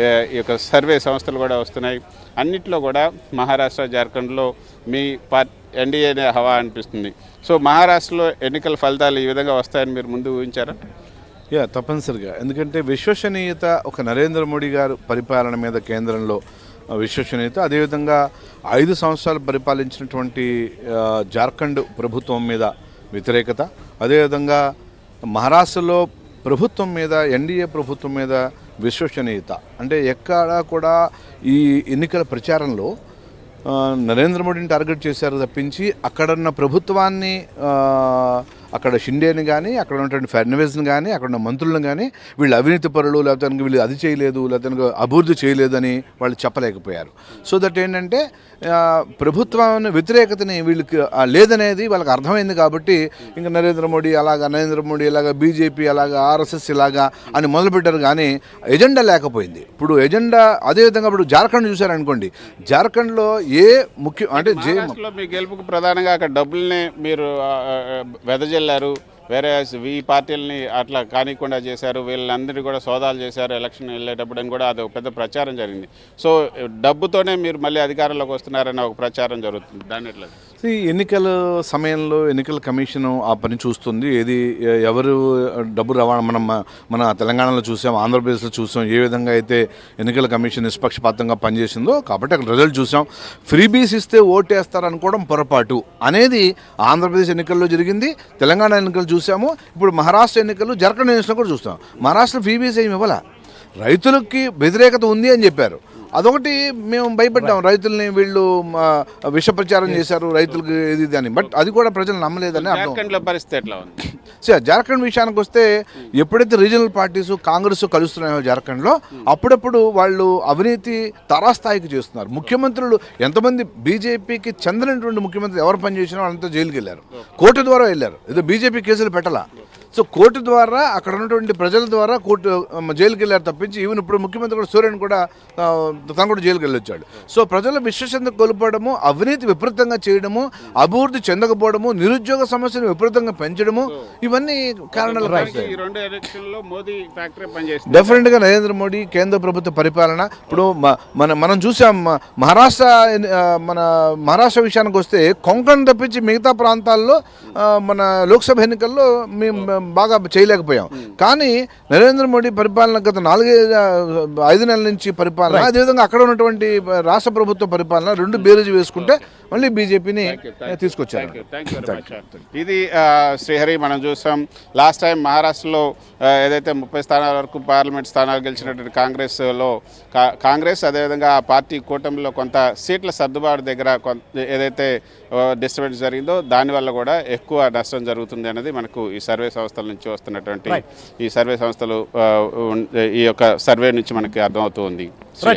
ఈ యొక్క సర్వే సంస్థలు కూడా వస్తున్నాయి. అన్నిట్లో కూడా మహారాష్ట్ర, జార్ఖండ్లో మీ ఎన్డీఏనే హవా అనిపిస్తుంది. సో మహారాష్ట్రలో ఎన్నికల ఫలితాలు ఈ విధంగా వస్తాయని మీరు ముందు ఊహించారా? తప్పనిసరిగా. ఎందుకంటే విశ్వసనీయత ఒక నరేంద్ర మోడీ గారు పరిపాలన మీద కేంద్రంలో విశ్వసనీయత, అదేవిధంగా 5 సంవత్సరాలు పరిపాలించినటువంటి జార్ఖండ్ ప్రభుత్వం మీద వ్యతిరేకత, అదేవిధంగా మహారాష్ట్రలో ప్రభుత్వం మీద, ఎన్డీఏ ప్రభుత్వం మీద విశ్వసనీయత. అంటే ఎక్కడా కూడా ఈ ఎన్నికల ప్రచారంలో నరేంద్ర మోడీని టార్గెట్ చేశారు తప్పించి అక్కడున్న ప్రభుత్వాన్ని, అక్కడ షిండేని కానీ, అక్కడ ఉన్నటువంటి ఫడ్నవీస్ని కానీ, అక్కడ ఉన్న మంత్రులను కానీ వీళ్ళు అవినీతి పరులు, లేకపోతే వీళ్ళు అది చేయలేదు, లేకపోతే అభివృద్ధి చేయలేదని వాళ్ళు చెప్పలేకపోయారు. సో దట్ ఏంటంటే ప్రభుత్వాన్ని వ్యతిరేకతని వీళ్ళకి లేదనేది వాళ్ళకి అర్థమైంది. కాబట్టి ఇంకా నరేంద్ర మోడీ ఇలాగా బీజేపీ అలాగా, ఆర్ఎస్ఎస్ ఇలాగా అని మొదలుపెట్టారు. కానీ ఎజెండా లేకపోయింది. ఇప్పుడు ఎజెండా అదేవిధంగా ఇప్పుడు జార్ఖండ్ చూశారనుకోండి, జార్ఖండ్లో ముఖ్యం అంటే మీ గెలుపుకు ప్రధానంగా అక్కడ డబ్బుల్ని మీరు వెదజల్లారు, వేరే ఈ పార్టీలని అట్లా కానికుండా చేశారు, వీళ్ళందరినీ కూడా సోదాలు చేశారు ఎలక్షన్ వెళ్ళేటప్పుడు అని కూడా అది ఒక పెద్ద ప్రచారం జరిగింది. సో డబ్బుతోనే మీరు మళ్ళీ అధికారంలోకి వస్తున్నారని ఒక ప్రచారం జరుగుతుంది. దాని ఎట్లా? ఎన్నికల సమయంలో ఎన్నికల కమిషన్ ఆ పని చూస్తుంది. ఎవరు డబ్బు రవాణా మన తెలంగాణలో చూసాం, ఆంధ్రప్రదేశ్లో చూసాం ఏ విధంగా అయితే ఎన్నికల కమిషన్ నిష్పక్షపాతంగా పనిచేసిందో. కాబట్టి అక్కడ రిజల్ట్ చూసాం. ఫ్రీబీస్ ఇస్తే ఓటేస్తారు అనుకోవడం పొరపాటు అనేది ఆంధ్రప్రదేశ్ ఎన్నికల్లో జరిగింది, తెలంగాణ ఎన్నికలు చూసాము. ఇప్పుడు మహారాష్ట్ర ఎన్నికలు, జార్ఖండ్ ఎన్నికలు కూడా చూస్తాం. మహారాష్ట్ర ఫ్రీబీస్ ఏమి ఇవ్వాల, రైతులకి వ్యతిరేకత ఉంది అని చెప్పారు. అదొకటి మేము భయపడ్డాం, రైతుల్ని వీళ్ళు విష ప్రచారం చేశారు రైతులకు ఇది అని. బట్ అది కూడా ప్రజలు నమ్మలేదని అర్థం. పరిస్థితి ఎట్లా ఉంది? జార్ఖండ్ విషయానికి వస్తే, ఎప్పుడైతే రీజనల్ పార్టీస్ కాంగ్రెస్ కలుస్తున్నాయో జార్ఖండ్లో, అప్పుడప్పుడు వాళ్ళు అవినీతి తారాస్థాయికి చేస్తున్నారు. ముఖ్యమంత్రులు ఎంతమంది బీజేపీకి చెందినటువంటి ముఖ్యమంత్రులు ఎవరు పనిచేసినా వాళ్ళంతా జైలుకి వెళ్ళారు, కోర్టు ద్వారా వెళ్ళారు. ఏదో బీజేపీ కేసులు పెట్టాల. సో కోర్టు ద్వారా, అక్కడ ఉన్నటువంటి ప్రజల ద్వారా జైలుకి వెళ్ళారు తప్పించి, ఈవెన్ ఇప్పుడు ముఖ్యమంత్రి కూడా సూర్యన్ కూడా తను కూడా జైలుకి వెళ్ళొచ్చాడు. సో ప్రజల విశ్వసనీయత కోల్పోవడము, అవినీతి విపరీతంగా చేయడము, అభివృద్ధి చెందకపోవడము, నిరుద్యోగ సమస్యను విపరీతంగా పెంచడము, ఇవన్నీ కారణాలు. డెఫినెట్గా నరేంద్ర మోడీ కేంద్ర ప్రభుత్వ పరిపాలన ఇప్పుడు మనం చూసాం. మహారాష్ట్ర విషయానికి వస్తే కొంకణ్ తప్పించి మిగతా ప్రాంతాల్లో మన లోక్సభ ఎన్నికల్లో మేము బాగా చేయలేకపోయాం. కానీ నరేంద్ర మోడీ పరిపాలన గత 4-5 నెలల నుంచి పరిపాలన, అదేవిధంగా అక్కడ ఉన్నటువంటి రాష్ట్ర ప్రభుత్వ పరిపాలన రెండు బేరీజు వేసుకుంటే మళ్ళీ బీజేపీని తీసుకొచ్చారు. ఇది శ్రీహరి, మనం చూసాం లాస్ట్ టైం మహారాష్ట్రలో ఏదైతే 30 స్థానాల వరకు పార్లమెంట్ స్థానాలు గెలిచినటువంటి కాంగ్రెస్ అదేవిధంగా ఆ పార్టీ కూటమిలో కొంత సీట్ల సర్దుబాటు దగ్గర ఏదైతే డిస్టర్బెన్స్ జరిగిందో దానివల్ల కూడా ఎక్కువ నష్టం జరుగుతుంది అనేది మనకు ఈ సర్వే సంస్థల నుంచి వస్తున్నటువంటి ఈ సర్వే సంస్థలు ఈ యొక్క సర్వే నుంచి మనకి అర్థమవుతుంది.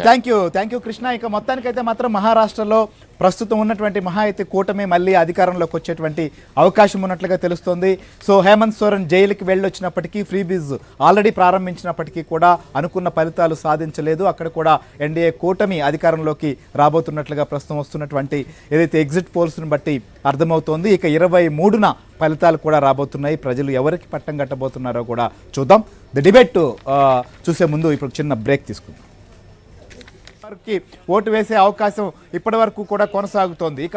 Thank you Krishna. ఇక మొత్తానికైతే మాత్రం మహారాష్ట్రలో ప్రస్తుతం ఉన్నటువంటి మహా అయితే కూటమి మళ్ళీ అధికారంలోకి వచ్చేటువంటి అవకాశం ఉన్నట్లుగా తెలుస్తోంది. సో హేమంత్ సోరెన్ జైలుకి వెళ్ళొచ్చినప్పటికీ, ఫ్రీబీజ్ ఆల్రెడీ ప్రారంభించినప్పటికీ కూడా అనుకున్న ఫలితాలు సాధించలేదు. అక్కడ కూడా ఎన్డీఏ కూటమి అధికారంలోకి రాబోతున్నట్లుగా ప్రస్తుతం వస్తున్నటువంటి ఏదైతే ఎగ్జిట్ పోల్స్ని బట్టి అర్థమవుతోంది. ఇక 23న ఫలితాలు కూడా రాబోతున్నాయి. ప్రజలు ఎవరికి పట్టం కట్టబోతున్నారో కూడా చూద్దాం. ది డిబేట్ చూసే ముందు ఇప్పుడు చిన్న బ్రేక్ తీసుకుందాం. ఓటు వేసే అవకాశం ఇప్పటి వరకు కూడా కొనసాగుతోంది. ఇక